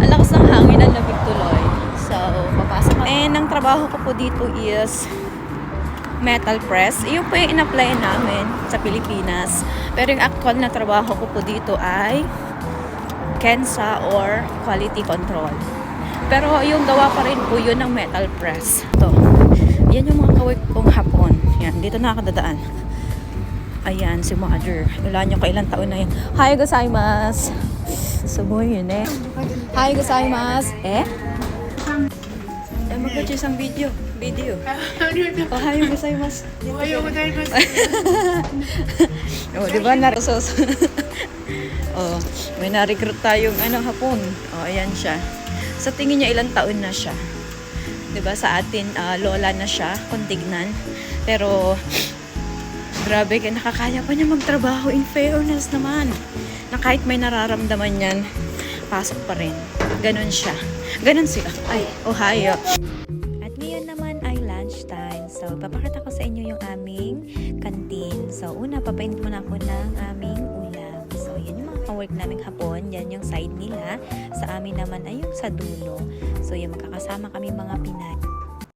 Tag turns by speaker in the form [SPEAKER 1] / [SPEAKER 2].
[SPEAKER 1] Ang lakas ng hangin, ang lamig tuloy. So, papasok kami. And ang trabaho ko po dito is metal press. Iyon po yung in-apply namin sa Pilipinas. Pero yung actual na trabaho ko po dito ay KENSA or quality control. Pero yung gawa pa rin po yun ng metal press. Ito. Yan yung mga kawik kong hapon. Yan, dito nakakadadaan. Ayan, si Mother. Wala niyo kailang taon na yan. Hi, gozaimasu. Sumoy yun eh. Hi, gozaimasu. Eh? Mag-watch isang video. Oh, hi, gozaimasu. Oh, di ba? Oh, may na-recruit tayong hapon. Oh, ayan siya. Sa tingin niya ilang taon na siya. 'Di ba sa atin lola na siya kung tignan. Pero grabe, nakakaya pa niya magtrabaho, in fairness naman. Na kahit may nararamdaman yan, pasok pa rin. Ganon siya. Ganon sila. Ay, Ohio.
[SPEAKER 2] At ngayon naman ay lunchtime. So, papakita ko sa inyo yung aming canteen. So, una, papainit muna ako ng aming ulam. So, yan yung mga ka-work naming hapon. Yan yung side nila. Sa amin naman ay yung sa dulo. So, yung magkakasama kami mga Pinay.